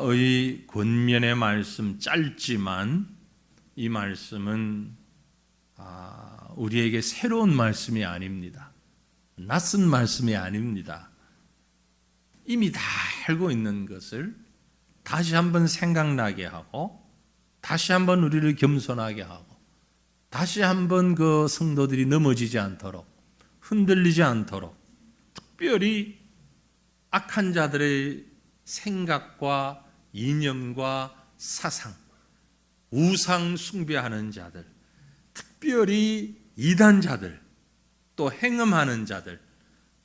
의 권면의 말씀 짧지만 이 말씀은 우리에게 새로운 말씀이 아닙니다. 낯선 말씀이 아닙니다. 이미 다 알고 있는 것을 다시 한번 생각나게 하고 다시 한번 우리를 겸손하게 하고 다시 한번 그 성도들이 넘어지지 않도록 흔들리지 않도록 특별히 악한 자들의 생각과 이념과 사상, 우상 숭배하는 자들, 특별히 이단자들, 또 행음하는 자들,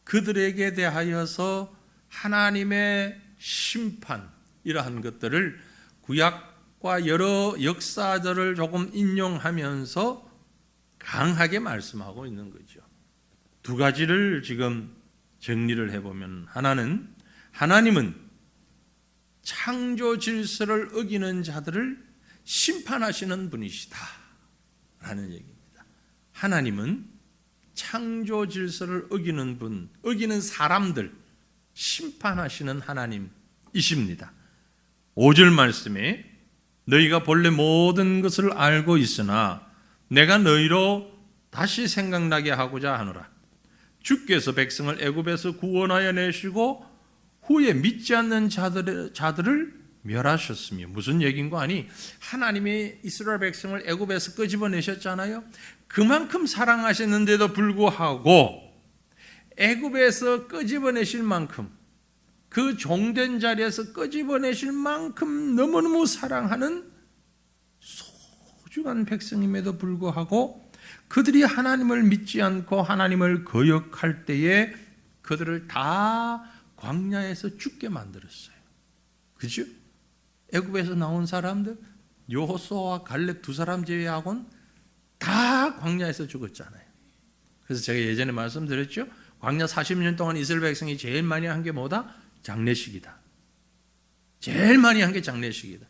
그들에게 대하여서 하나님의 심판 이러한 것들을 구약과 여러 역사들을 조금 인용하면서 강하게 말씀하고 있는 거죠. 두 가지를 지금 정리를 해보면 하나님은 창조 질서를 어기는 자들을 심판하시는 분이시다 라는 얘기입니다. 하나님은 창조 질서를 어기는 분, 어기는 사람들 심판하시는 하나님이십니다. 5절 말씀에 너희가 본래 모든 것을 알고 있으나 내가 너희로 다시 생각나게 하고자 하노라. 주께서 백성을 애굽에서 구원하여 내시고 후에 믿지 않는 자들을 멸하셨으며, 무슨 얘기인가 하니 하나님이 이스라엘 백성을 애굽에서 끄집어내셨잖아요. 그만큼 사랑하셨는데도 불구하고 애굽에서 끄집어내실 만큼, 그 종된 자리에서 끄집어내실 만큼 너무너무 사랑하는 소중한 백성임에도 불구하고 그들이 하나님을 믿지 않고 하나님을 거역할 때에 그들을 다 광야에서 죽게 만들었어요. 그죠? 애굽에서 나온 사람들 여호수아와 갈렙 두 사람 제외하고는 다 광야에서 죽었잖아요. 그래서 제가 예전에 말씀드렸죠. 광야 40년 동안 이스라엘 백성이 제일 많이 한 게 뭐다? 장례식이다. 제일 많이 한 게 장례식이다.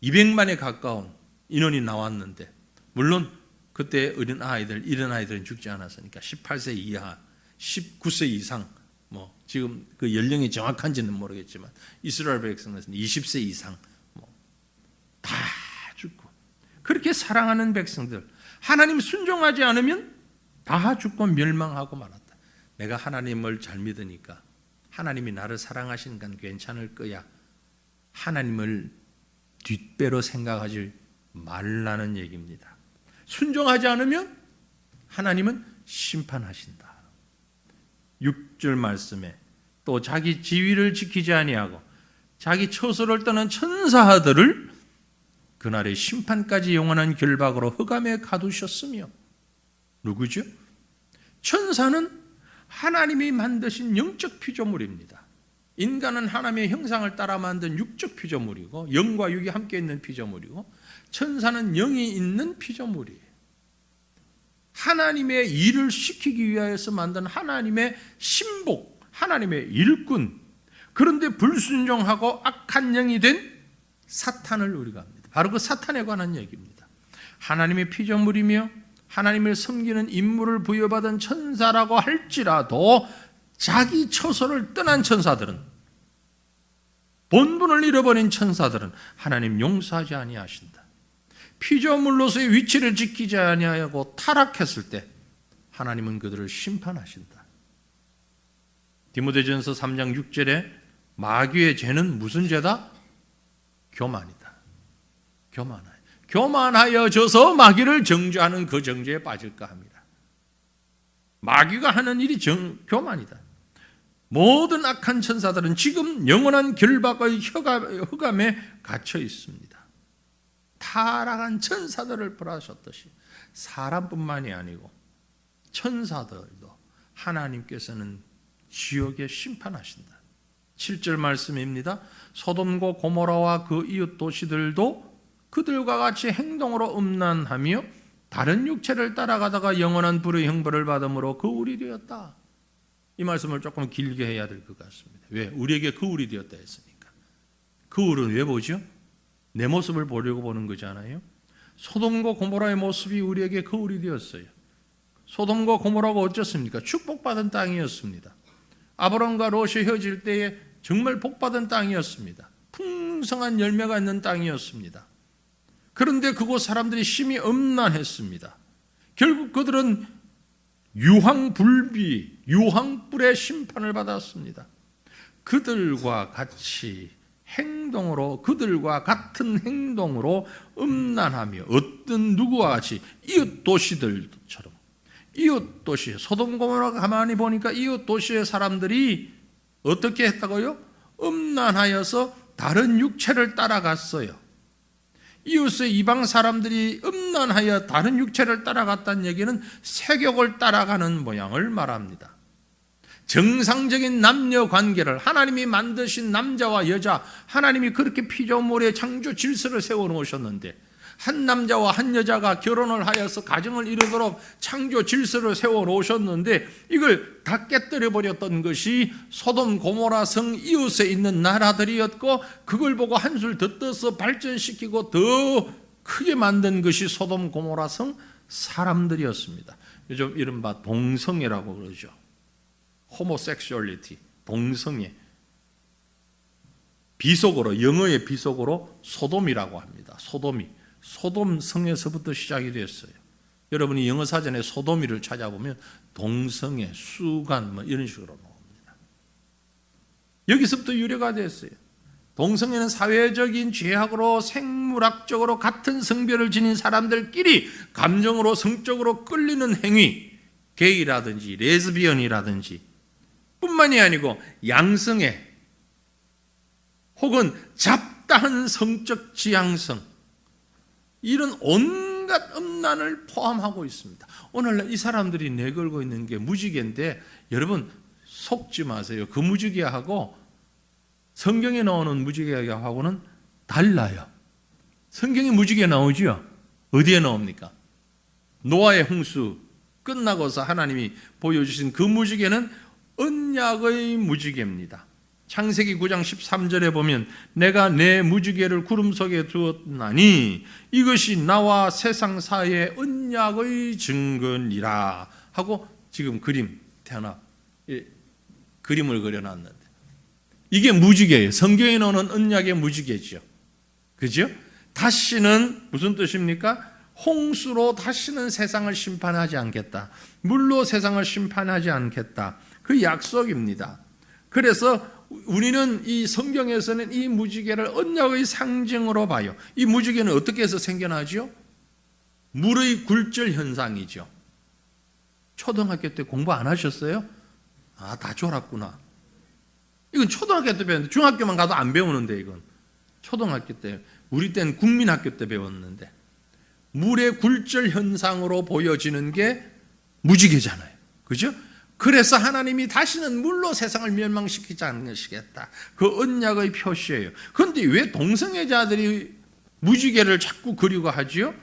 200만에 가까운 인원이 나왔는데, 물론 그때 어린 아이들은 죽지 않았으니까 18세 이하, 19세 이상, 지금 그 연령이 정확한지는 모르겠지만 이스라엘 백성은 20세 이상 다 죽고, 그렇게 사랑하는 백성들, 하나님 순종하지 않으면 다 죽고 멸망하고 말았다. 내가 하나님을 잘 믿으니까 하나님이 나를 사랑하시는 건 괜찮을 거야. 하나님을 뒷배로 생각하지 말라는 얘기입니다. 순종하지 않으면 하나님은 심판하신다. 6절 말씀에 또 자기 지위를 지키지 아니하고 자기 처소를 떠난 천사들을 그날의 심판까지 영원한 결박으로 흑암에 가두셨으며, 누구죠? 천사는 하나님이 만드신 영적 피조물입니다. 인간은 하나님의 형상을 따라 만든 육적 피조물이고 영과 육이 함께 있는 피조물이고, 천사는 영이 있는 피조물이에요. 하나님의 일을 시키기 위하여서 만든 하나님의 신복, 하나님의 일꾼, 그런데 불순종하고 악한 영이 된 사탄을 우리가 합니다. 바로 그 사탄에 관한 얘기입니다. 하나님의 피조물이며 하나님을 섬기는 임무를 부여받은 천사라고 할지라도 자기 처소를 떠난 천사들은, 본분을 잃어버린 천사들은 하나님 용서하지 아니하신다. 피조물로서의 위치를 지키지 아니하고 타락했을 때 하나님은 그들을 심판하신다. 디모데전서 3장 6절에 마귀의 죄는 무슨 죄다? 교만이다. 교만하여져서 마귀를 정죄하는 그 정죄에 빠질까 합니다. 마귀가 하는 일이 교만이다. 모든 악한 천사들은 지금 영원한 결박의 흑암에 갇혀 있습니다. 타락한 천사들을 벌하셨듯이 사람뿐만이 아니고 천사들도 하나님께서는 지옥에 심판하신다. 7절 말씀입니다. 소돔과 고모라와 그 이웃 도시들도 그들과 같이 행동으로 음란하며 다른 육체를 따라가다가 영원한 불의 형벌을 받음으로 거울이 되었다. 이 말씀을 조금 길게 해야 될 것 같습니다. 왜? 우리에게 거울이 되었다 했으니까. 거울은 왜 보죠? 내 모습을 보려고 보는 거잖아요. 소돔과 고모라의 모습이 우리에게 거울이 되었어요. 소돔과 고모라가 어쩌습니까? 축복받은 땅이었습니다. 아브람과 롯이 헤어질 때에 정말 복받은 땅이었습니다. 풍성한 열매가 있는 땅이었습니다. 그런데 그곳 사람들이 심히 음란했습니다. 결국 그들은 유황불비, 유황불의 심판을 받았습니다. 그들과 같은 행동으로 음란하며 어떤 누구와 같이 이웃 도시들처럼, 이웃 도시, 소돔 고모라 가만히 보니까 이웃 도시의 사람들이 어떻게 했다고요? 음란하여서 다른 육체를 따라갔어요. 이웃의 이방 사람들이 음란하여 다른 육체를 따라갔다는 얘기는 세욕을 따라가는 모양을 말합니다. 정상적인 남녀 관계를, 하나님이 만드신 남자와 여자, 하나님이 그렇게 피조물의 창조 질서를 세워놓으셨는데 한 남자와 한 여자가 결혼을 하여서 가정을 이루도록 창조 질서를 세워놓으셨는데 이걸 다 깨뜨려 버렸던 것이 소돔 고모라 성 이웃에 있는 나라들이었고, 그걸 보고 한술 더 떠서 발전시키고 더 크게 만든 것이 소돔 고모라 성 사람들이었습니다. 요즘 이른바 동성애라고 그러죠. 호모섹슈얼리티, 동성애. 비속어로, 영어의 비속어로 소돔이라고 합니다. 소돔 성에서부터 시작이 됐어요. 여러분이 영어 사전에 소돔이를 찾아보면 동성애, 수간 이런 식으로 나옵니다. 여기서부터 유래가 됐어요. 동성애는 사회적인 죄악으로 생물학적으로 같은 성별을 지닌 사람들끼리 감정으로 성적으로 끌리는 행위, 게이라든지 레즈비언이라든지 뿐만이 아니고 양성애 혹은 잡다한 성적 지향성, 이런 온갖 음란을 포함하고 있습니다. 오늘날 이 사람들이 내걸고 있는 게 무지개인데 여러분 속지 마세요. 그 무지개하고 성경에 나오는 무지개하고는 달라요. 성경에 무지개 나오죠? 어디에 나옵니까? 노아의 홍수 끝나고서 하나님이 보여주신 그 무지개는 언약의 무지개입니다. 창세기 9장 13절에 보면 내가 내 무지개를 구름 속에 두었나니 이것이 나와 세상 사이의 언약의 증거니라 하고 지금 그림을 그려놨는데 이게 무지개예요. 성경에 나오는 언약의 무지개죠. 그죠? 다시는 무슨 뜻입니까? 홍수로 다시는 세상을 심판하지 않겠다. 물로 세상을 심판하지 않겠다. 그 약속입니다. 그래서 우리는 이 성경에서는 이 무지개를 언약의 상징으로 봐요. 이 무지개는 어떻게 해서 생겨나죠? 물의 굴절 현상이죠. 초등학교 때 공부 안 하셨어요? 다 졸았구나. 이건 초등학교 때 배웠는데 중학교만 가도 안 배우는데 이건 초등학교 때, 우리 때는 국민학교 때 배웠는데 물의 굴절 현상으로 보여지는 게 무지개잖아요. 그죠? 그래서 하나님이 다시는 물로 세상을 멸망시키지 않으시겠다. 그 언약의 표시예요. 그런데 왜 동성애자들이 무지개를 자꾸 그리고 하지요?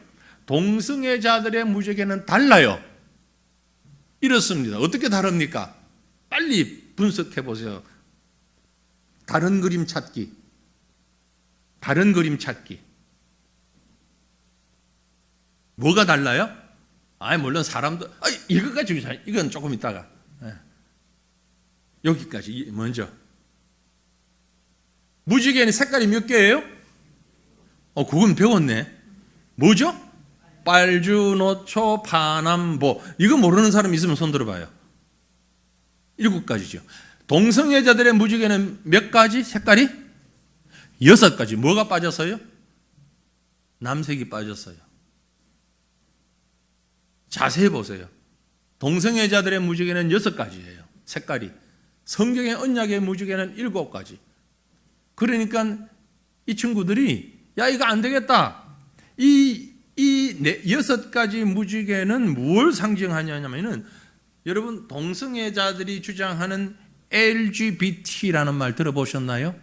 동성애자들의 무지개는 달라요. 이렇습니다. 어떻게 다릅니까? 빨리 분석해 보세요. 다른 그림 찾기. 뭐가 달라요? 물론 사람도, 이거까지, 이건 조금 있다가. 여기까지, 먼저. 무지개는 색깔이 몇 개예요? 그건 배웠네. 뭐죠? 빨주노초, 파남보. 이거 모르는 사람 있으면 손 들어봐요. 7가지죠. 동성애자들의 무지개는 몇 가지? 색깔이? 6가지. 뭐가 빠졌어요? 남색이 빠졌어요. 자세히 보세요. 동성애자들의 무지개는 6가지예요. 색깔이. 성경의 언약의 무지개는 7가지. 그러니까 이 친구들이 이거 안 되겠다. 이 6가지 무지개는 뭘 상징하냐면은 여러분 동성애자들이 주장하는 LGBT라는 말 들어보셨나요?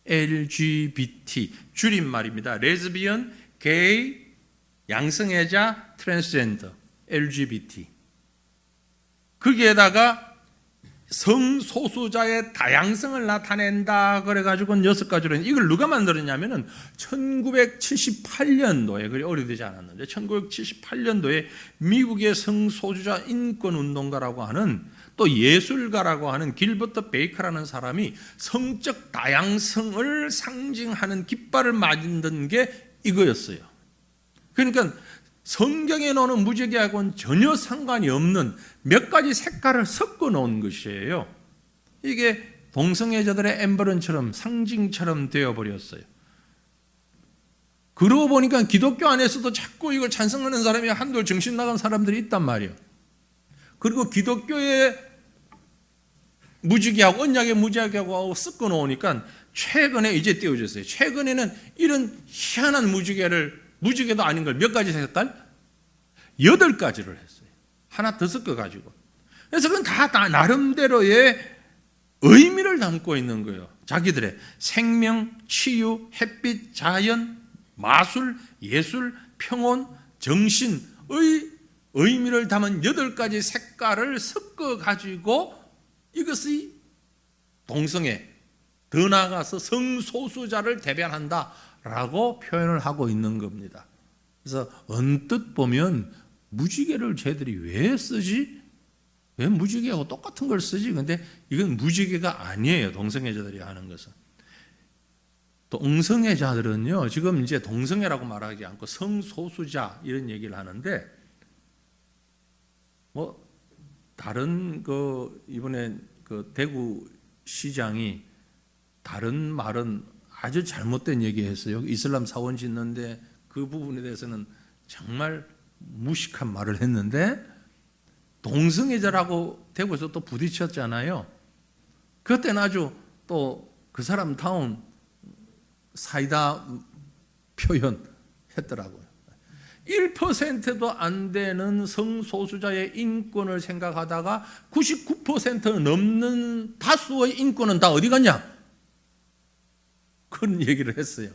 LGBT 줄임말입니다. 레즈비언, 게이, 양성애자, 트랜스젠더, LGBT. 거기에다가 성소수자의 다양성을 나타낸다 그래가지고는 6가지로. 이걸 누가 만들었냐면은 1978년도에, 그리 오래되지 않았는데 1978년도에 미국의 성소수자 인권운동가라고 하는 또 예술가라고 하는 길버트 베이커라는 사람이 성적 다양성을 상징하는 깃발을 만든 게 이거였어요. 그러니까 성경에 나오는 무지개하고는 전혀 상관이 없는 몇 가지 색깔을 섞어 놓은 것이에요. 이게 동성애자들의 엠블럼처럼 상징처럼 되어버렸어요. 그러고 보니까 기독교 안에서도 자꾸 이걸 찬성하는 사람이 한둘 정신 나간 사람들이 있단 말이에요. 그리고 기독교의 무지개하고 언약의 무지개하고 섞어 놓으니까 최근에 이제 띄워졌어요. 최근에는 이런 희한한 무지개도 아닌 걸 몇 가지 색깔? 8가지를 했어요. 하나 더 섞어가지고. 그래서 그건 다 나름대로의 의미를 담고 있는 거예요. 자기들의 생명, 치유, 햇빛, 자연, 마술, 예술, 평온, 정신의 의미를 담은 8가지 색깔을 섞어가지고 이것이 동성애, 더 나아가서 성소수자를 대변한다라고 표현을 하고 있는 겁니다. 그래서 언뜻 보면 무지개를 쟤들이 왜 쓰지? 왜 무지개하고 똑같은 걸 쓰지? 근데 이건 무지개가 아니에요. 동성애자들이 하는 것은. 동성애자들은요, 지금 이제 동성애라고 말하지 않고 성소수자 이런 얘기를 하는데, 다른 이번에 대구 시장이 다른 말은 아주 잘못된 얘기했어요. 이슬람 사원 짓는데 그 부분에 대해서는 정말 무식한 말을 했는데, 동성애자라고 대구에서 또 부딪혔잖아요. 그때는 아주 또 그 사람 다운 사이다 표현했더라고요. 1%도 안 되는 성소수자의 인권을 생각하다가 99% 넘는 다수의 인권은 다 어디 갔냐? 그런 얘기를 했어요.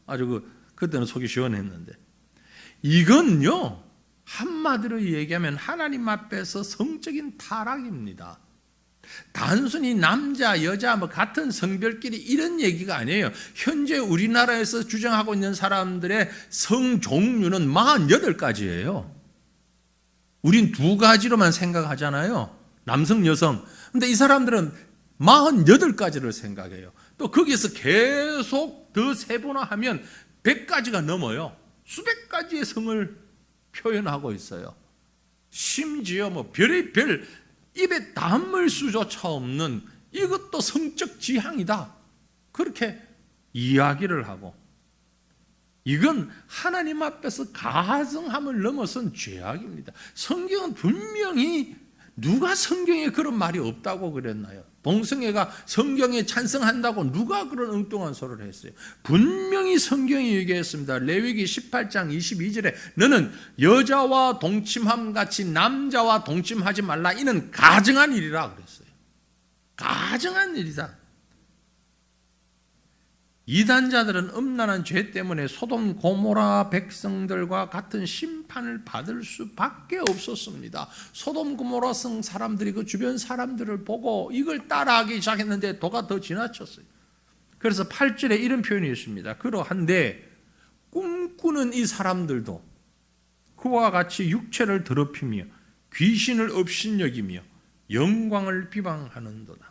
아주 그때는 속이 시원했는데. 이건요, 한마디로 얘기하면 하나님 앞에서 성적인 타락입니다. 단순히 남자, 여자 같은 성별끼리 이런 얘기가 아니에요. 현재 우리나라에서 주장하고 있는 사람들의 성 종류는 48가지예요. 우린 2가지로만 생각하잖아요. 남성, 여성. 근데 이 사람들은 48가지를 생각해요. 또 거기에서 계속 더 세분화하면 100가지가 넘어요. 수백 가지의 성을 표현하고 있어요. 심지어 별의별 입에 담을 수조차 없는 이것도 성적 지향이다. 그렇게 이야기를 하고, 이건 하나님 앞에서 가증함을 넘어선 죄악입니다. 성경은 분명히, 누가 성경에 그런 말이 없다고 그랬나요? 동성애가 성경에 찬성한다고 누가 그런 엉뚱한 소리를 했어요? 분명히 성경이 얘기했습니다. 레위기 18장 22절에 너는 여자와 동침함 같이 남자와 동침하지 말라. 이는 가증한 일이라 그랬어요. 가증한 일이다. 이단자들은 음란한 죄 때문에 소돔 고모라 백성들과 같은 심판을 받을 수밖에 없었습니다. 소돔 고모라 성 사람들이 그 주변 사람들을 보고 이걸 따라하기 시작했는데 도가 더 지나쳤어요. 그래서 8절에 이런 표현이 있습니다. 그러한데 꿈꾸는 이 사람들도 그와 같이 육체를 더럽히며 귀신을 업신여기며 영광을 비방하는도다.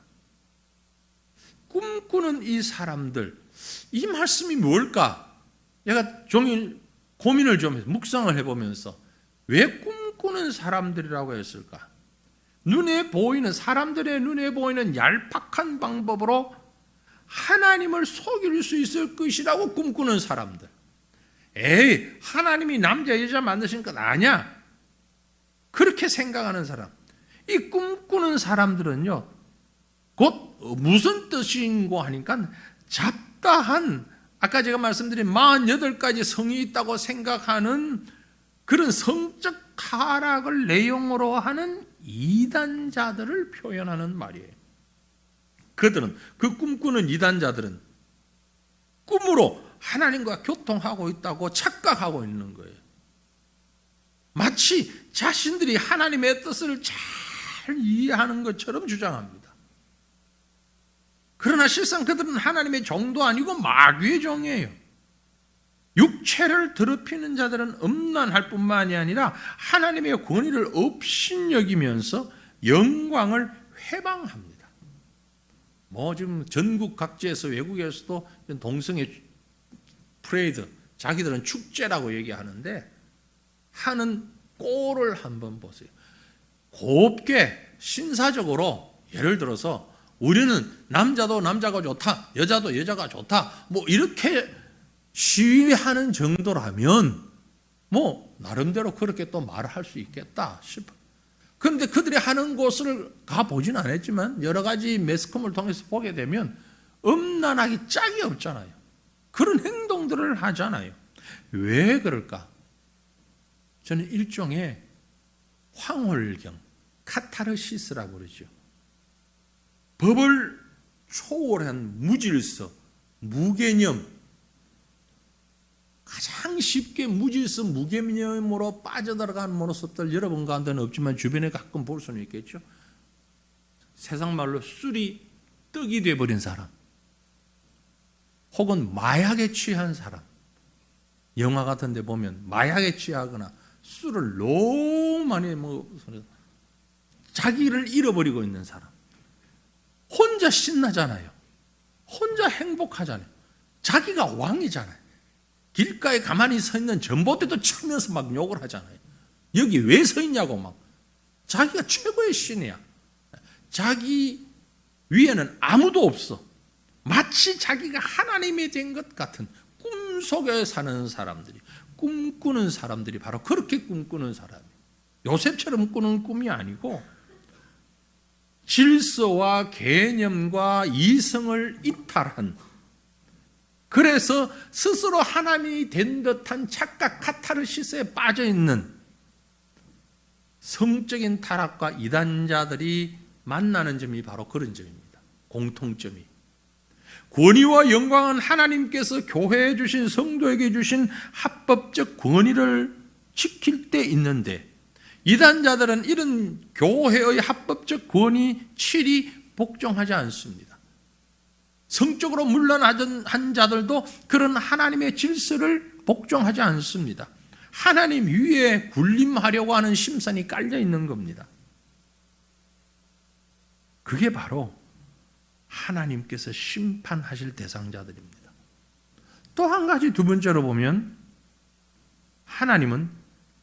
꿈꾸는 이 사람들, 이 말씀이 뭘까? 내가 종일 고민을 좀 해서 묵상을 해보면서 왜 꿈꾸는 사람들이라고 했을까? 사람들의 눈에 보이는 얄팍한 방법으로 하나님을 속일 수 있을 것이라고 꿈꾸는 사람들. 하나님이 남자 여자 만드신 것 아니야? 그렇게 생각하는 사람. 이 꿈꾸는 사람들은요, 곧 무슨 뜻인고 하니까 잡다한, 아까 제가 말씀드린 48가지 성이 있다고 생각하는 그런 성적 타락을 내용으로 하는 이단자들을 표현하는 말이에요. 그 꿈꾸는 이단자들은 꿈으로 하나님과 교통하고 있다고 착각하고 있는 거예요. 마치 자신들이 하나님의 뜻을 잘 이해하는 것처럼 주장합니다. 그러나 실상 그들은 하나님의 종도 아니고 마귀의 종이에요. 육체를 더럽히는 자들은 음란할 뿐만이 아니라 하나님의 권위를 업신여기면서 영광을 회방합니다. 뭐 지금 전국 각지에서 외국에서도 동성애 프레이드, 자기들은 축제라고 얘기하는데 하는 꼴을 한번 보세요. 곱게 신사적으로 예를 들어서 우리는 남자도 남자가 좋다, 여자도 여자가 좋다, 뭐 이렇게 시위하는 정도라면 뭐 나름대로 그렇게 또 말을 할 수 있겠다 싶어요. 그런데 그들이 하는 곳을 가보진 않았지만 여러 가지 매스컴을 통해서 보게 되면 음란하기 짝이 없잖아요. 그런 행동들을 하잖아요. 왜 그럴까? 저는 일종의 황홀경, 카타르시스라고 그러죠. 법을 초월한 무질서, 무개념, 가장 쉽게 무질서, 무개념으로 빠져들어가는 모습들 여러분 가운데는 없지만 주변에 가끔 볼 수는 있겠죠. 세상 말로 술이 떡이 돼버린 사람, 혹은 마약에 취한 사람, 영화 같은 데 보면 마약에 취하거나 술을 너무 많이 먹어서 자기를 잃어버리고 있는 사람, 혼자 신나잖아요. 혼자 행복하잖아요. 자기가 왕이잖아요. 길가에 가만히 서 있는 전봇대도 치면서 막 욕을 하잖아요. 여기 왜 서 있냐고 막. 자기가 최고의 신이야. 자기 위에는 아무도 없어. 마치 자기가 하나님이 된 것 같은 꿈속에 사는 사람들이, 꿈꾸는 사람들이 바로 그렇게 꿈꾸는 사람이에요. 요셉처럼 꾸는 꿈이 아니고 질서와 개념과 이성을 이탈한, 그래서 스스로 하나님이 된 듯한 착각 카타르시스에 빠져있는 성적인 타락과 이단자들이 만나는 점이 바로 그런 점입니다. 공통점이. 권위와 영광은 하나님께서 교회에 주신, 성도에게 주신 합법적 권위를 지킬 때 있는데, 이단자들은 이런 교회의 합법적 권위 칠이 복종하지 않습니다. 성적으로 물러난 자들도 그런 하나님의 질서를 복종하지 않습니다. 하나님 위에 군림하려고 하는 심산이 깔려 있는 겁니다. 그게 바로 하나님께서 심판하실 대상자들입니다. 또 한 가지, 두 번째로 보면 하나님은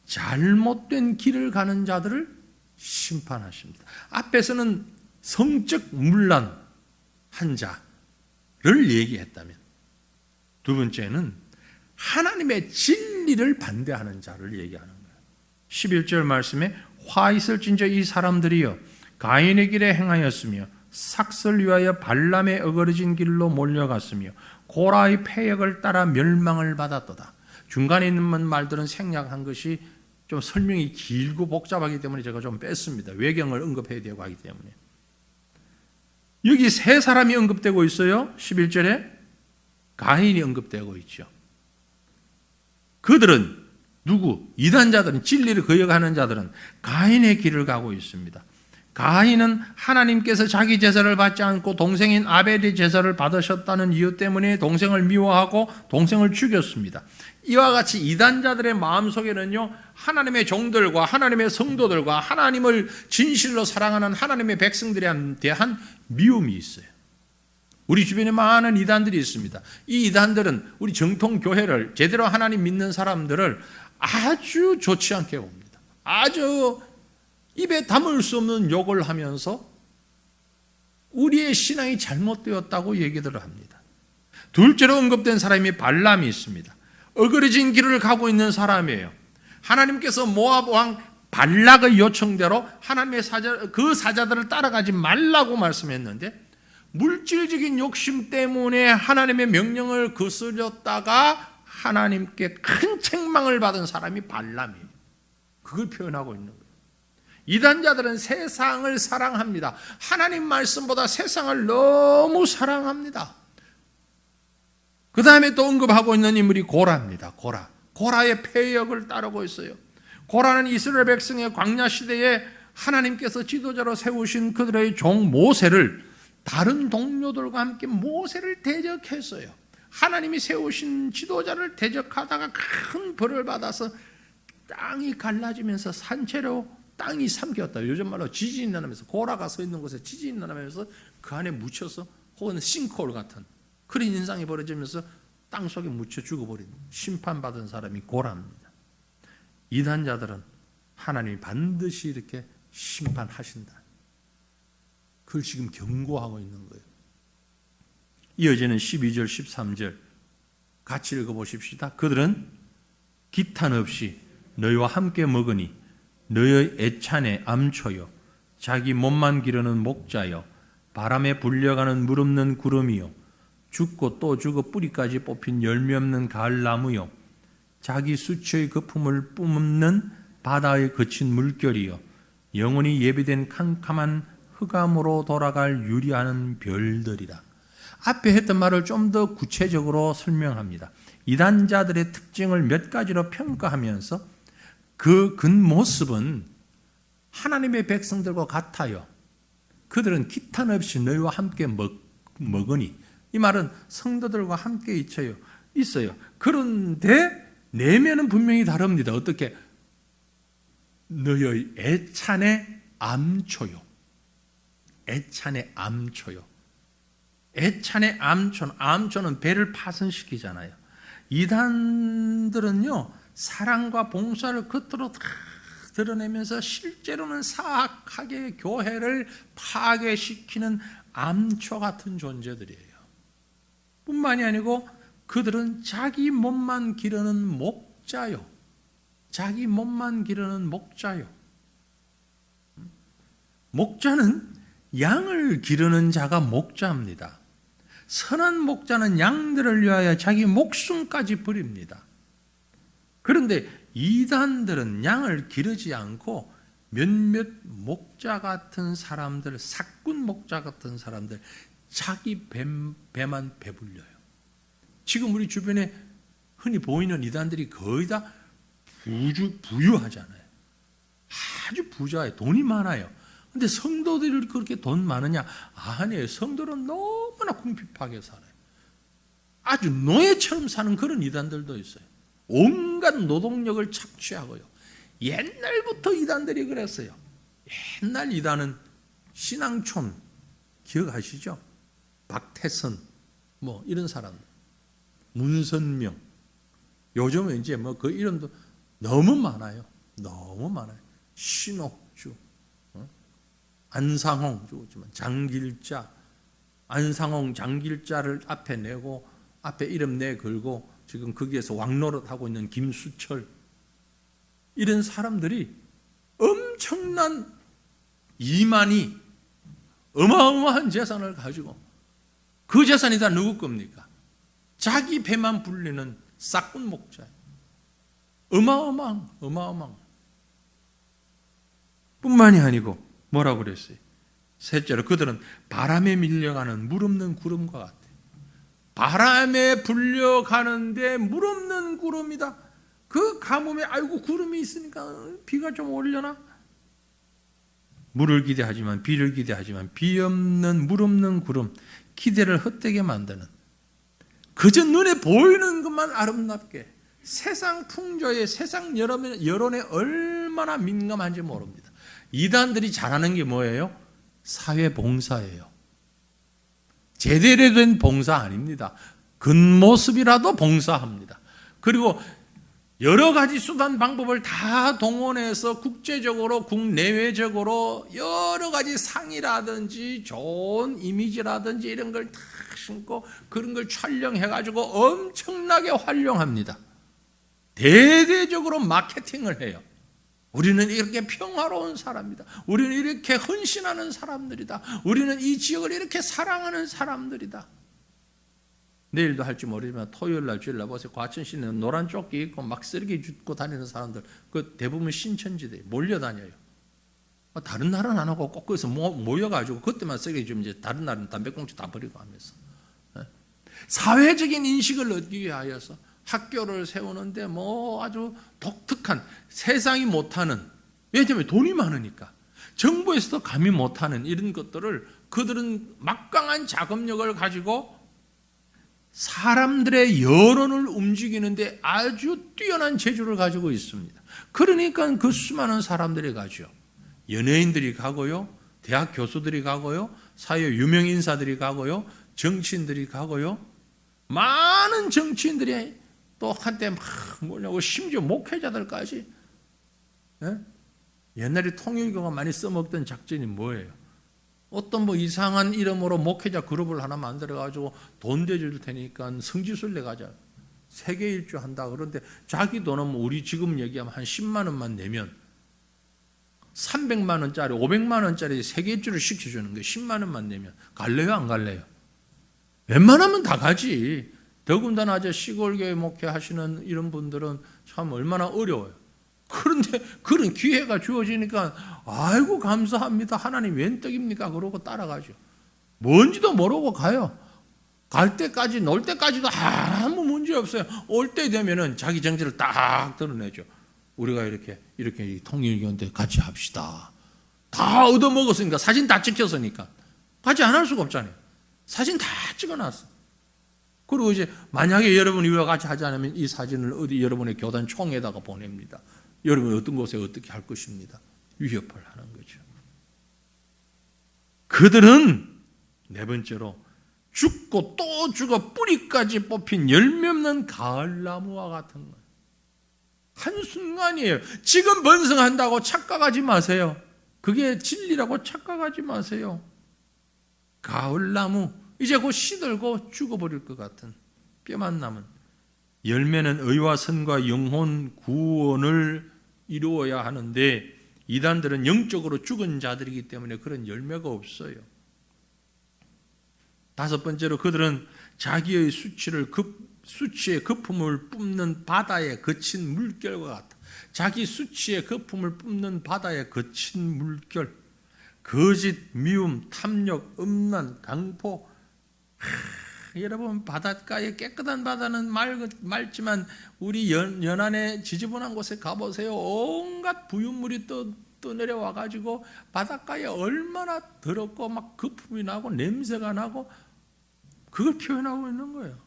잘못된 길을 가는 자들을 심판하십니다. 앞에서는 성적 문란한 자를 얘기했다면, 두 번째는 하나님의 진리를 반대하는 자를 얘기하는 거예요. 11절 말씀에 화 있을진저 이 사람들이여 가인의 길에 행하였으며 삭설 위하여 발람의 어그러진 길로 몰려갔으며 고라의 패역을 따라 멸망을 받았도다. 중간에 있는 말들은 생략한 것이 좀 설명이 길고 복잡하기 때문에 제가 좀 뺐습니다. 외경을 언급해야 되고 하기 때문에. 여기 세 사람이 언급되고 있어요. 11절에 가인이 언급되고 있죠. 그들은 누구? 이단자들은, 진리를 거역하는 자들은 가인의 길을 가고 있습니다. 가인은 하나님께서 자기 제사를 받지 않고 동생인 아벨의 제사를 받으셨다는 이유 때문에 동생을 미워하고 동생을 죽였습니다. 이와 같이 이단자들의 마음속에는요, 하나님의 종들과 하나님의 성도들과 하나님을 진실로 사랑하는 하나님의 백성들에 대한 미움이 있어요. 우리 주변에 많은 이단들이 있습니다. 이 이단들은 우리 정통 교회를, 제대로 하나님 믿는 사람들을 아주 좋지 않게 봅니다. 아주 입에 담을 수 없는 욕을 하면서 우리의 신앙이 잘못되었다고 얘기들을 합니다. 둘째로 언급된 사람이 발람이 있습니다. 어그러진 길을 가고 있는 사람이에요. 하나님께서 모압 왕 발락의 요청대로 하나님의 그 사자들을 따라가지 말라고 말씀했는데, 물질적인 욕심 때문에 하나님의 명령을 거스렸다가 하나님께 큰 책망을 받은 사람이 발람이에요. 그걸 표현하고 있는 거예요. 이단자들은 세상을 사랑합니다. 하나님 말씀보다 세상을 너무 사랑합니다. 그 다음에 또 언급하고 있는 인물이 고라입니다. 고라의 패역을 따르고 있어요. 고라는 이스라엘 백성의 광야 시대에 하나님께서 지도자로 세우신 그들의 종 모세를, 다른 동료들과 함께 모세를 대적했어요. 하나님이 세우신 지도자를 대적하다가 큰 벌을 받아서 땅이 갈라지면서 산채로 땅이 삼켰다. 요즘 말로 지진이 나면서 고라가 서 있는 곳에 지진이 나면서 그 안에 묻혀서 혹은 싱크홀 같은 그런 현상이 벌어지면서 땅 속에 묻혀 죽어버린 심판받은 사람이 고라입니다. 이단자들은 하나님이 반드시 이렇게 심판하신다. 그걸 지금 경고하고 있는 거예요. 이어지는 12절 13절 같이 읽어보십시다. 그들은 기탄 없이 너희와 함께 먹으니 너희의 애찬의 암초요 자기 몸만 기르는 목자요 바람에 불려가는 물 없는 구름이요 죽고 또 죽어 뿌리까지 뽑힌 열매 없는 가을나무요 자기 수치의 거품을 뿜는 바다에 거친 물결이요 영원히 예비된 캄캄한 흑암으로 돌아갈 유리하는 별들이라. 앞에 했던 말을 좀 더 구체적으로 설명합니다. 이단자들의 특징을 몇 가지로 평가하면서 그 겉모습은 하나님의 백성들과 같아요. 그들은 기탄 없이 너희와 함께 먹으니, 이 말은 성도들과 함께 있어요. 그런데 내면은 분명히 다릅니다. 어떻게? 너희의 애찬의 암초요. 애찬의 암초요. 애찬의 암초는 배를 파손시키잖아요. 이단들은요, 사랑과 봉사를 겉으로 다 드러내면서 실제로는 사악하게 교회를 파괴시키는 암초 같은 존재들이에요. 뿐만이 아니고 그들은 자기 몸만 기르는 목자요. 자기 몸만 기르는 목자요. 목자는 양을 기르는 자가 목자입니다. 선한 목자는 양들을 위하여 자기 목숨까지 버립니다. 그런데 이단들은 양을 기르지 않고 몇몇 목자 같은 사람들, 사꾼 목자 같은 사람들, 자기 배만 배불려요. 지금 우리 주변에 흔히 보이는 이단들이 거의 다 부유하잖아요. 아주 부자예요. 돈이 많아요. 근데 성도들이 그렇게 돈 많으냐? 아니에요. 성도는 너무나 궁핍하게 살아요. 아주 노예처럼 사는 그런 이단들도 있어요. 온갖 노동력을 착취하고요. 옛날부터 이단들이 그랬어요. 옛날 이단은 신앙촌 기억하시죠? 박태선 뭐 이런 사람들, 문선명. 요즘은 이제 뭐 그 이름도 너무 많아요. 너무 많아요. 신옥주, 안상홍, 장길자, 안상홍, 장길자를 앞에 내고 앞에 이름 내 걸고 지금 거기에서 왕노릇 하고 있는 김수철, 이런 사람들이 엄청난 이만희, 어마어마한 재산을 가지고, 그 재산이 다 누구 겁니까? 자기 배만 불리는 싹군 목자. 어마어마한. 뿐만이 아니고 뭐라고 그랬어요? 셋째로 그들은 바람에 밀려가는 물 없는 구름과 같아요. 바람에 불려가는데 물 없는 구름이다. 그 가뭄에 아이고 구름이 있으니까 비가 좀 오려나? 물을 기대하지만 비를 기대하지만 비 없는 물 없는 구름, 기대를 헛되게 만드는, 그저 눈에 보이는 것만 아름답게, 세상 풍조에 세상 여론에 얼마나 민감한지 모릅니다. 이단들이 잘하는 게 뭐예요? 사회 봉사예요. 제대로 된 봉사 아닙니다. 겉모습이라도 봉사합니다. 그리고 여러 가지 수단 방법을 다 동원해서 국제적으로 국내외적으로 여러 가지 상이라든지 좋은 이미지라든지 이런 걸 다 신고 그런 걸 촬영해가지고 엄청나게 활용합니다. 대대적으로 마케팅을 해요. 우리는 이렇게 평화로운 사람이다. 우리는 이렇게 헌신하는 사람들이다. 우리는 이 지역을 이렇게 사랑하는 사람들이다. 내일도 할지 모르지만 토요일날 주일날 보세요. 과천시는 노란 조끼 입고 막 쓰레기 줍고 다니는 사람들, 그 대부분 신천지대 몰려다녀요. 다른 날은 안 하고 꼭 거기서 모여가지고 그때만 쓰레기 주면 이제 다른 날은 담배꽁초 다 버리고 하면서 사회적인 인식을 얻기 위하여서 학교를 세우는데 뭐 아주 독특한, 세상이 못하는, 왜냐하면 돈이 많으니까 정부에서도 감히 못하는 이런 것들을 그들은 막강한 자금력을 가지고 사람들의 여론을 움직이는데 아주 뛰어난 재주를 가지고 있습니다. 그러니까 그 수많은 사람들이 가죠. 연예인들이 가고요, 대학 교수들이 가고요, 사회 유명 인사들이 가고요, 정치인들이 가고요, 많은 정치인들이 또 한때 막 뭐냐고, 심지어 목회자들까지. 예? 옛날에 통일교가 많이 써먹던 작전이 뭐예요? 어떤 뭐 이상한 이름으로 목회자 그룹을 하나 만들어가지고 돈 대줄 테니까 성지순례 가자. 세계 일주 한다. 그런데 자기 돈은 우리 지금 얘기하면 한 10만 원만 내면 300만 원짜리, 500만 원짜리 세계 일주를 시켜주는 거예요. 10만 원만 내면. 갈래요? 안 갈래요? 웬만하면 다 가지. 더군다나 시골교회 목회하시는 이런 분들은 참 얼마나 어려워요. 그런데 그런 기회가 주어지니까 아이고 감사합니다. 하나님 웬 떡입니까? 그러고 따라가죠. 뭔지도 모르고 가요. 갈 때까지, 놀 때까지도 아무 문제 없어요. 올 때 되면은 자기 정체를 딱 드러내죠. 우리가 이렇게 통일교인데 같이 합시다. 다 얻어먹었으니까, 사진 다 찍혔으니까 같이 안 할 수가 없잖아요. 사진 다 찍어놨어. 그리고 이제 만약에 여러분이 이와 같이 하지 않으면 이 사진을 어디 여러분의 교단 총회에다가 보냅니다. 여러분이 어떤 곳에 어떻게 할 것입니다. 위협을 하는 거죠. 그들은 네 번째로 죽고 또 죽어 뿌리까지 뽑힌 열매 없는 가을나무와 같은 거예요. 한순간이에요. 지금 번성한다고 착각하지 마세요. 그게 진리라고 착각하지 마세요. 가을나무, 이제 곧 시들고 죽어버릴 것 같은 뼈만 남은. 열매는 의와 선과 영혼 구원을 이루어야 하는데 이단들은 영적으로 죽은 자들이기 때문에 그런 열매가 없어요. 다섯 번째로 그들은 자기의 수치의 거품을 뿜는 바다에 거친 물결과 같다. 자기 수치의 거품을 뿜는 바다에 거친 물결, 거짓, 미움, 탐욕, 음란, 강포. 여러분, 바닷가에 깨끗한 바다는 맑지만 우리 연안에 지저분한 곳에 가보세요. 온갖 부유물이 떠내려와 가지고 바닷가에 얼마나 더럽고 막 거품이 나고 냄새가 나고, 그걸 표현하고 있는 거예요.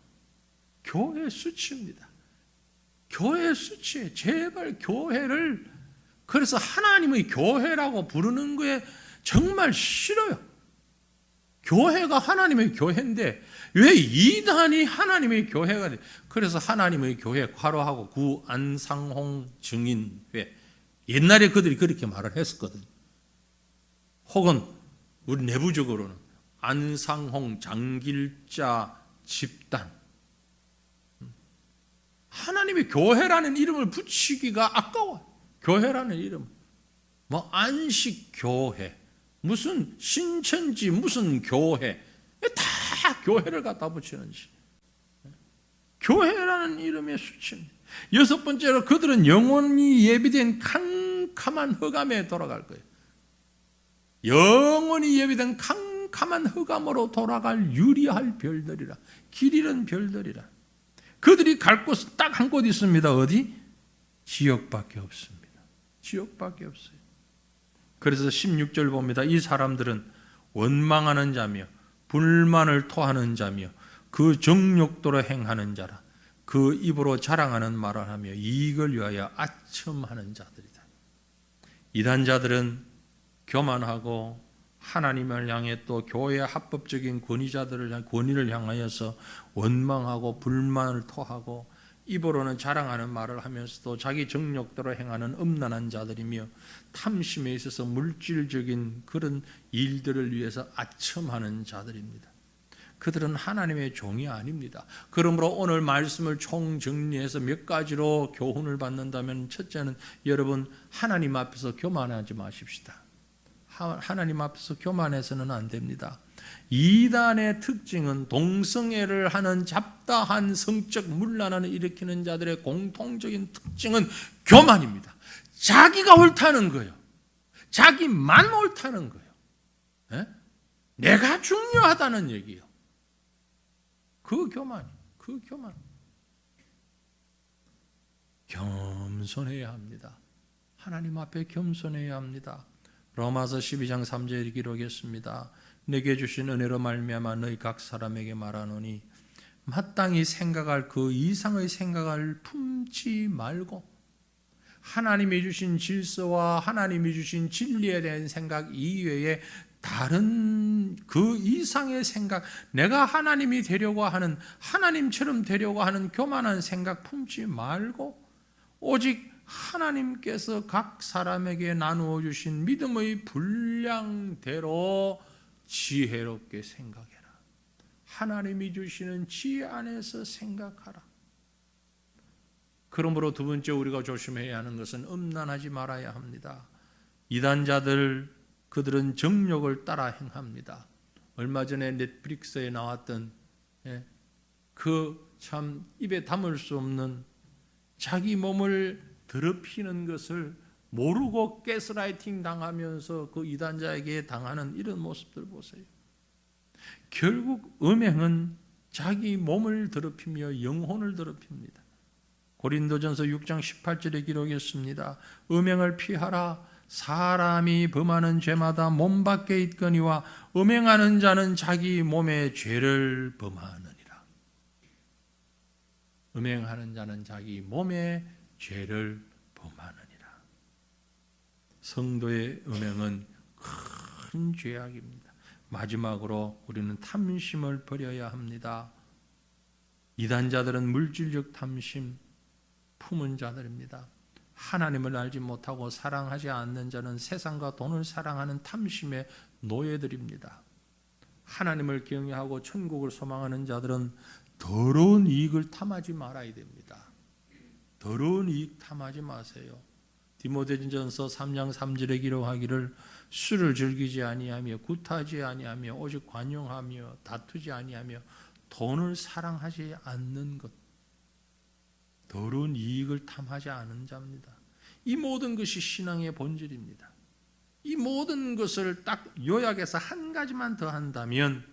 교회 수치입니다. 교회 수치. 제발 교회를, 그래서 하나님의 교회라고 부르는 거에 정말 싫어요. 교회가 하나님의 교회인데 왜 이단이 하나님의 교회가 돼? 그래서 하나님의 교회 괄호하고 구안상홍 증인회, 옛날에 그들이 그렇게 말을 했었거든요. 혹은 우리 내부적으로는 안상홍 장길자 집단. 하나님의 교회라는 이름을 붙이기가 아까워요. 교회라는 이름. 뭐 안식교회, 무슨 신천지, 무슨 교회, 다 교회를 갖다 붙이는지. 교회라는 이름의 수치입니다. 여섯 번째로 그들은 영원히 예비된 캄캄한 흑암에 돌아갈 거예요. 영원히 예비된 캄캄한 흑암으로 돌아갈 유리할 별들이라, 길 잃은 별들이라. 그들이 갈 곳은 딱 한 곳 있습니다. 어디? 지옥밖에 없습니다. 지옥밖에 없어요. 그래서 16절 봅니다. 이 사람들은 원망하는 자며 불만을 토하는 자며 그 정욕도로 행하는 자라. 그 입으로 자랑하는 말을 하며 이익을 위하여 아첨하는 자들이다. 이단자들은 교만하고 하나님을 향해 또 교회의 합법적인 권위를 향하여서 원망하고 불만을 토하고 입으로는 자랑하는 말을 하면서도 자기 정욕대로 행하는 음란한 자들이며 탐심에 있어서 물질적인 그런 일들을 위해서 아첨하는 자들입니다. 그들은 하나님의 종이 아닙니다. 그러므로 오늘 말씀을 총정리해서 몇 가지로 교훈을 받는다면, 첫째는 여러분, 하나님 앞에서 교만하지 마십시다. 하나님 앞에서 교만해서는 안 됩니다. 이단의 특징은 동성애를 하는 잡다한 성적 문란을 일으키는 자들의 공통적인 특징은 교만입니다. 자기가 옳다는 거예요. 자기만 옳다는 거예요. 네? 내가 중요하다는 얘기예요. 그 교만. 겸손해야 합니다. 하나님 앞에 겸손해야 합니다. 로마서 12장 3절에 기록했습니다. 내게 주신 은혜로 말미암아 너희 각 사람에게 말하노니 마땅히 생각할 그 이상의 생각을 품지 말고 하나님이 주신 질서와 하나님이 주신 진리에 대한 생각 이외에 다른 그 이상의 생각, 내가 하나님이 되려고 하는, 하나님처럼 되려고 하는 교만한 생각 품지 말고 오직 하나님께서 각 사람에게 나누어 주신 믿음의 분량대로 지혜롭게 생각해라. 하나님이 주시는 지혜 안에서 생각하라. 그러므로 두 번째 우리가 조심해야 하는 것은 음란하지 말아야 합니다. 이단자들, 그들은 정욕을 따라 행합니다. 얼마 전에 넷플릭스에 나왔던 그 참 입에 담을 수 없는 자기 몸을 더럽히는 것을 모르고 가스라이팅 당하면서 그 이단자에게 당하는 이런 모습들 보세요. 결국 음행은 자기 몸을 더럽히며 영혼을 더럽힙니다. 고린도전서 6장 18절에 기록했습니다. 음행을 피하라. 사람이 범하는 죄마다 몸 밖에 있거니와 음행하는 자는 자기 몸의 죄를 범하느니라. 음행하는 자는 자기 몸의 죄를 범하느니라. 성도의 음행은 큰 죄악입니다. 마지막으로 우리는 탐심을 버려야 합니다. 이단자들은 물질적 탐심 품은 자들입니다. 하나님을 알지 못하고 사랑하지 않는 자는 세상과 돈을 사랑하는 탐심의 노예들입니다. 하나님을 경외하고 천국을 소망하는 자들은 더러운 이익을 탐하지 말아야 됩니다. 더러운 이익 탐하지 마세요. 디모데전서 3장 3절에 기록하기를 술을 즐기지 아니하며 굿하지 아니하며 오직 관용하며 다투지 아니하며 돈을 사랑하지 않는 것, 더러운 이익을 탐하지 않은 자입니다. 이 모든 것이 신앙의 본질입니다. 이 모든 것을 딱 요약해서 한 가지만 더 한다면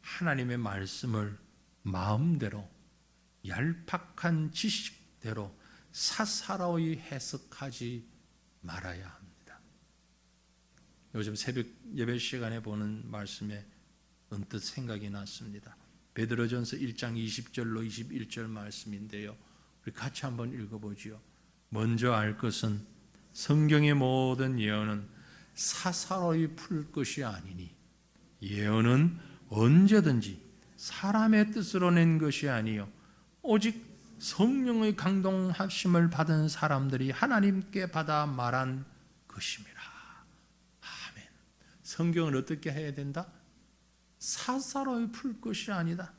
하나님의 말씀을 마음대로 얄팍한 지식대로 사사로이 해석하지 말아야 합니다. 요즘 새벽 예배 시간에 보는 말씀에 언뜻 생각이 났습니다. 베드로전서 1장 20절로 21절 말씀인데요. 우리 같이 한번 읽어보지요. 먼저 알 것은 성경의 모든 예언은 사사로이 풀 것이 아니니 예언은 언제든지 사람의 뜻으로 낸 것이 아니요 오직 성령의 강동하심을 받은 사람들이 하나님께 받아 말한 것임이라. 아멘. 성경을 어떻게 해야 된다? 사사로이 풀 것이 아니다.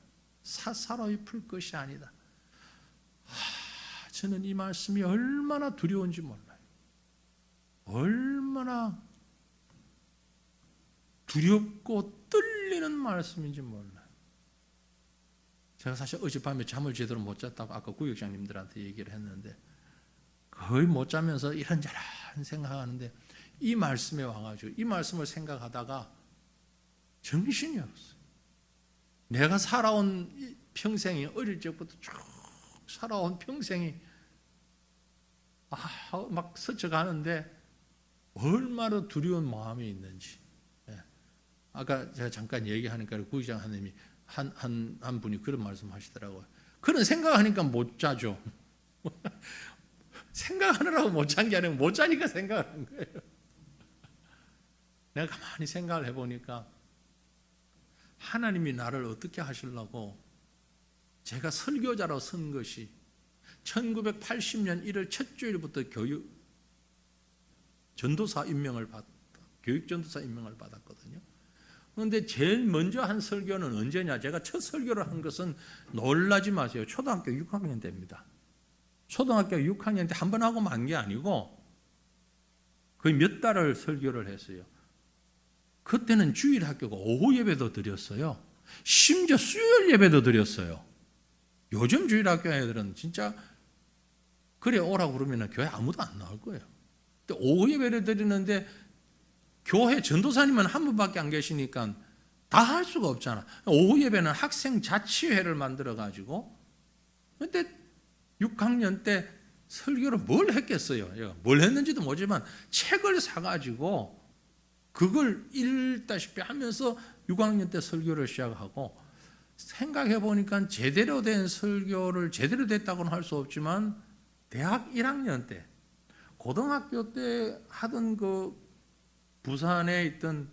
사사로이 풀 것이 아니다. 저는 이 말씀이 얼마나 두려운지 몰라요. 얼마나 두렵고 떨리는 말씀인지 몰라요. 제가 사실 어젯밤에 잠을 제대로 못 잤다고 아까 구역장님들한테 얘기를 했는데 거의 못 자면서 이런저런 생각하는데 이 말씀에 와가지고 이 말씀을 생각하다가 정신이 없어요. 내가 살아온 평생이 어릴 적부터 쭉 살아온 평생이 막 스쳐가는데 얼마나 두려운 마음이 있는지. 아까 제가 잠깐 얘기하니까 구역장 하나님이 한 분이 그런 말씀 하시더라고요. 그런 생각하니까 못 자죠. 생각하느라고 못 잔 게 아니고 못 자니까 생각하는 거예요. 내가 가만히 생각을 해보니까 하나님이 나를 어떻게 하시려고 제가 설교자로 선 것이 1980년 1월 첫 주일부터 전도사 임명을 교육 전도사 임명을 받았거든요. 그런데 제일 먼저 한 설교는 언제냐? 제가 첫 설교를 한 것은 놀라지 마세요. 초등학교 6학년 때입니다. 초등학교 6학년 때 한 번 하고 만 게 아니고 거의 몇 달을 설교를 했어요. 그때는 주일 학교가 오후 예배도 드렸어요. 심지어 수요일 예배도 드렸어요. 요즘 주일 학교 애들은 진짜 그래 오라고 그러면 교회 아무도 안 나올 거예요. 근데 오후 예배를 드리는데 교회 전도사님은 한 분밖에 안 계시니까 다 할 수가 없잖아. 오후 예배는 학생 자치회를 만들어 가지고 그때 6학년 때 설교를 뭘 했겠어요. 뭘 했는지도 모르지만 책을 사가지고 그걸 읽다시피 하면서 6학년 때 설교를 시작하고 생각해 보니까 제대로 된 설교를 제대로 됐다고는 할 수 없지만 대학 1학년 때 고등학교 때 하던 그 부산에 있던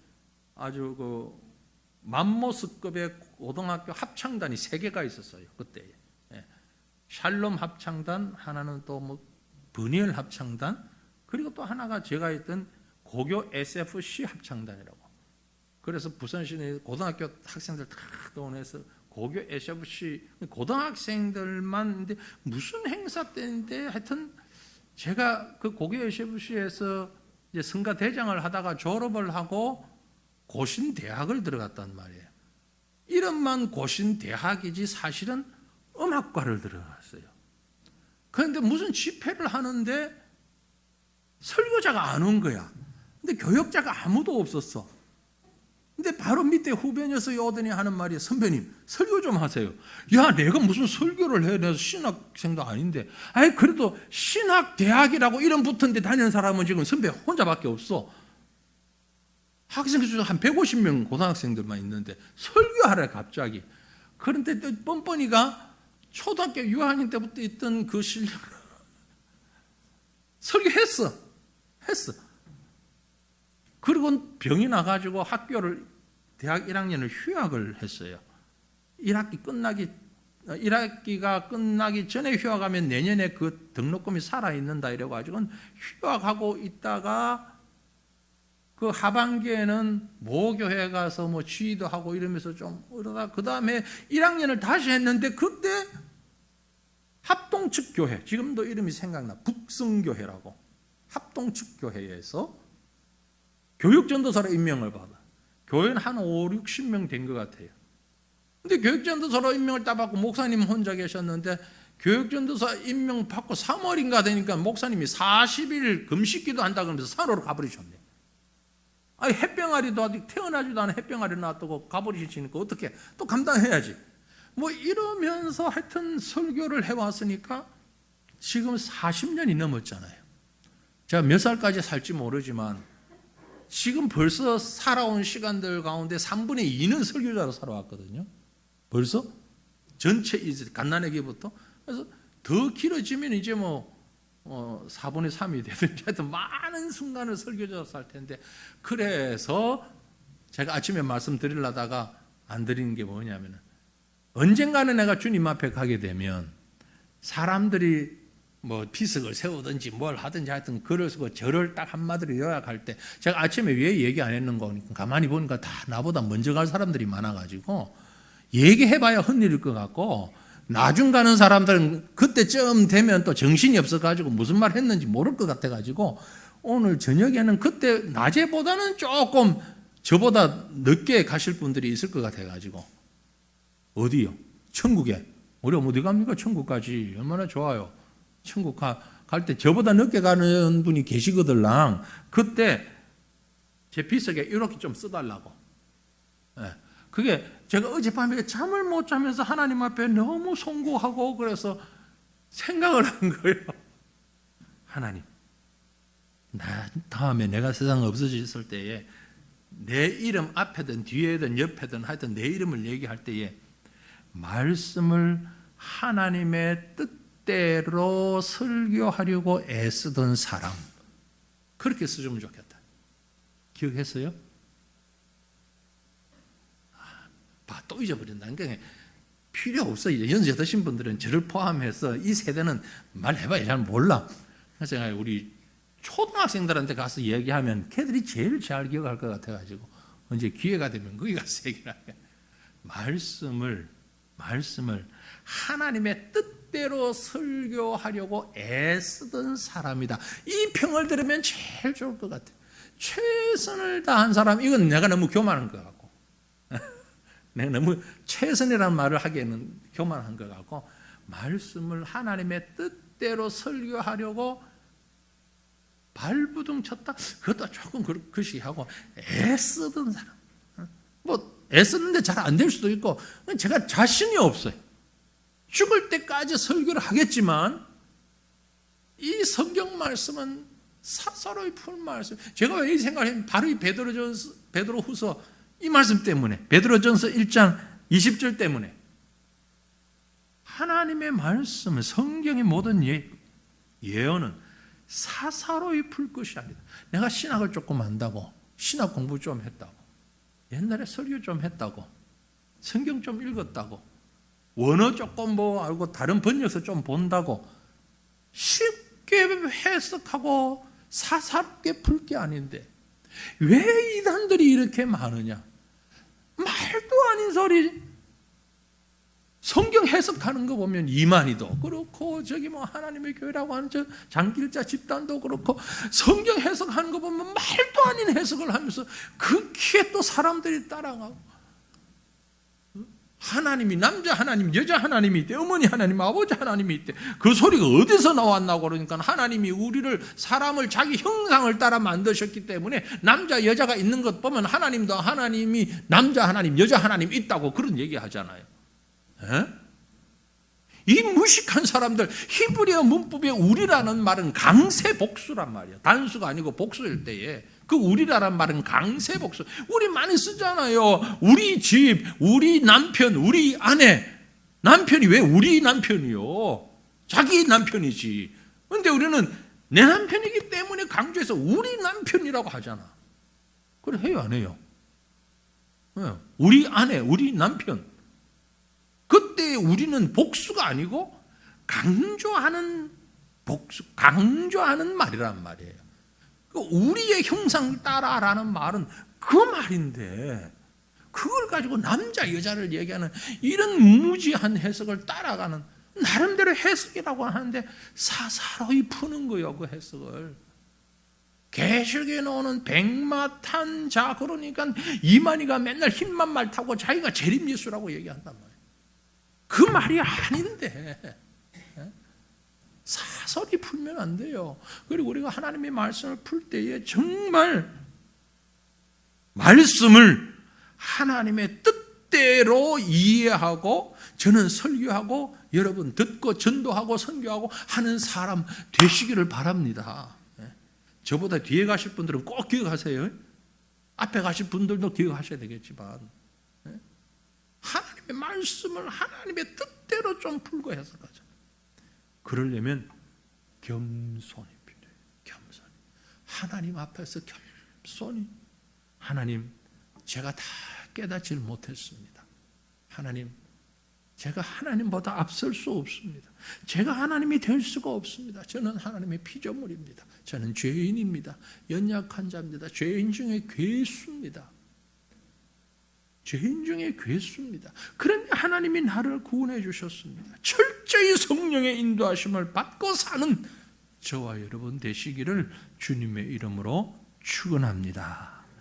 아주 그 맘모스급의 고등학교 합창단이 3개가 있었어요. 그때 샬롬 합창단, 하나는 또 뭐 버니엘 합창단, 그리고 또 하나가 제가 있던 고교 SFC 합창단이라고. 그래서 부산시내 고등학교 학생들 다 동원해서 고교 SFC 고등학생들만, 근데 무슨 행사 때인데 하여튼 제가 그 고교 SFC에서 이제 성가 대장을 하다가 졸업을 하고 고신대학을 들어갔단 말이에요. 이름만 고신대학이지 사실은 음악과를 들어갔어요. 그런데 무슨 집회를 하는데 설교자가 안 온 거야. 근데 교역자가 아무도 없었어. 근데 바로 밑에 후배 녀석이 오더니 하는 말이, 선배님 설교 좀 하세요. 야, 내가 무슨 설교를 해? 내가 신학생도 아닌데. 아니 그래도 신학대학이라고 이름 붙은데 다니는 사람은 지금 선배 혼자밖에 없어. 학생 수 한 150명 고등학생들만 있는데 설교하래 갑자기. 그런데 또 뻔뻔이가 초등학교 6학년 때부터 있던 그 실력 설교했어. 그리고 병이 나가지고 대학 1학년을 휴학을 했어요. 1학기가 끝나기 전에 휴학하면 내년에 그 등록금이 살아있는다 이래가지고 휴학하고 있다가 그 하반기에는 모교회 가서 뭐 지휘도 하고 이러면서 좀 그러다 그 다음에 1학년을 다시 했는데 그때 합동측 교회, 지금도 이름이 생각나, 북성교회라고 합동측 교회에서 교육전도사로 임명을 받아. 교회는 한 5, 60명 된 것 같아요. 근데 교육전도사로 임명을 딱 받고 목사님 혼자 계셨는데 교육전도사 임명 받고 3월인가 되니까 목사님이 40일 금식기도 한다 그러면서 산으로 가버리셨네. 아니 햇병아리도 아직 태어나지도 않은 햇병아리 놔두고 가버리시니까 어떻게 또 감당해야지. 뭐 이러면서 하여튼 설교를 해왔으니까 지금 40년이 넘었잖아요. 제가 몇 살까지 살지 모르지만 지금 벌써 살아온 시간들 가운데 3분의 2는 설교자로 살아왔거든요. 벌써 전체 이제 갓난아기부터. 그래서 더 길어지면 이제 뭐 4분의 3이 되든지 하여튼 많은 순간을 설교자로 살 텐데, 그래서 제가 아침에 말씀드리려다가 안 드리는 게 뭐냐면, 언젠가는 내가 주님 앞에 가게 되면 사람들이 뭐 비석을 세우든지 뭘 하든지 하여튼 글을 쓰고 절을 딱 한마디로 요약할 때, 제가 아침에 왜 얘기 안 했는 거니까 가만히 보니까 다 나보다 먼저 갈 사람들이 많아가지고 얘기해봐야 헛일일 것 같고, 나중 가는 사람들은 그때쯤 되면 또 정신이 없어가지고 무슨 말 했는지 모를 것 같아가지고 오늘 저녁에는 그때 낮에보다는 조금 저보다 늦게 가실 분들이 있을 것 같아가지고. 어디요? 천국에. 우리 어디 갑니까? 천국까지. 얼마나 좋아요. 천국 갈 때 저보다 늦게 가는 분이 계시거들랑 그때 제 비석에 이렇게 좀 써달라고. 그게 제가 어젯밤에 잠을 못 자면서 하나님 앞에 너무 송구하고 그래서 생각을 한 거예요. 하나님, 다음에 내가 세상에 없어졌을 때에 내 이름 앞에든 뒤에든 옆에든 하여튼 내 이름을 얘기할 때에 말씀을 하나님의 뜻대로 설교하려고 애쓰던 사람, 그렇게 써주면 좋겠다. 기억했어요? 또 잊어버린다는 게 필요 없어. 이제 연세 드신 분들은 저를 포함해서 이 세대는 말해봐야 잘 몰라. 그래서 제가 우리 초등학생들한테 가서 얘기하면 걔들이 제일 잘 기억할 것 같아가지고 언제 기회가 되면 거기 가서 얘기하게. 말씀을 하나님의 뜻대로 설교하려고 애쓰던 사람이다. 이 평을 들으면 제일 좋을 것 같아. 최선을 다한 사람, 이건 내가 너무 교만한 것 같고, 내가 너무 최선이라는 말을 하기에는 교만한 것 같고, 말씀을 하나님의 뜻대로 설교하려고 발부둥 쳤다? 그것도 조금 그시하고 애쓰던 사람. 뭐 애쓰는데 잘 안 될 수도 있고, 제가 자신이 없어요. 죽을 때까지 설교를 하겠지만 이 성경 말씀은 사사로이 푼 말씀. 제가 왜 이 생각을 했냐면 바로 이 베드로후서 이 말씀 때문에, 베드로전서 1장 20절 때문에. 하나님의 말씀은, 성경의 모든 예언은 사사로이 풀 것이 아니다. 내가 신학을 조금 안다고, 신학 공부 좀 했다고, 옛날에 설교 좀 했다고, 성경 좀 읽었다고, 원어 조금 알고 다른 번역서 좀 본다고 쉽게 해석하고 사사롭게 풀 게 아닌데 왜 이단들이 이렇게 많으냐? 말도 아닌 소리. 성경 해석하는 거 보면 이만희도 그렇고 저기 하나님의 교회라고 하는 저 장길자 집단도 그렇고 성경 해석하는 거 보면 말도 아닌 해석을 하면서 그렇게 또 사람들이 따라가고 하나님이 남자 하나님, 여자 하나님이 있대, 어머니 하나님, 아버지 하나님이 있대. 그 소리가 어디서 나왔나고 그러니까 하나님이 우리를 사람을 자기 형상을 따라 만드셨기 때문에 남자 여자가 있는 것 보면 하나님도 하나님이 남자 하나님, 여자 하나님 있다고 그런 얘기 하잖아요. 에? 이 무식한 사람들 히브리어 문법에 우리라는 말은 강세 복수란 말이야. 단수가 아니고 복수일 때에 그 우리라는 말은 강세 복수. 우리 많이 쓰잖아요. 우리 집, 우리 남편, 우리 아내. 남편이 왜 우리 남편이요? 자기 남편이지. 그런데 우리는 내 남편이기 때문에 강조해서 우리 남편이라고 하잖아. 그래 해요 안 해요? 우리 아내, 우리 남편. 그때 우리는 복수가 아니고 강조하는 복수, 강조하는 말이란 말이에요. 우리의 형상 따라라는 말은 그 말인데 그걸 가지고 남자 여자를 얘기하는 이런 무지한 해석을 따라가는 나름대로 해석이라고 하는데 사사로이 푸는 거예요. 그 해석을. 계시록에 나오는 백마탄 자 그러니까 이만희가 맨날 흰만 말 타고 자기가 재림예수라고 얘기한단 말이에요. 그 말이 아닌데 사설이 풀면 안 돼요. 그리고 우리가 하나님의 말씀을 풀 때에 정말 말씀을 하나님의 뜻대로 이해하고 저는 설교하고 여러분 듣고 전도하고 선교하고 하는 사람 되시기를 바랍니다. 저보다 뒤에 가실 분들은 꼭 기억하세요. 앞에 가실 분들도 기억하셔야 되겠지만 하나님의 말씀을 하나님의 뜻대로 좀 풀고 해석하자. 그러려면 겸손이 필요해요. 겸손이. 하나님 앞에서 겸손히 하나님 제가 다 깨닫지를 못했습니다. 하나님 제가 하나님보다 앞설 수 없습니다. 제가 하나님이 될 수가 없습니다. 저는 하나님의 피조물입니다. 저는 죄인입니다. 연약한 자입니다. 죄인 중에 괴수입니다. 죄인 중에 괴수입니다. 그런데 하나님이 나를 구원해 주셨습니다. 철저히 성령의 인도하심을 받고 사는 저와 여러분 되시기를 주님의 이름으로 축원합니다.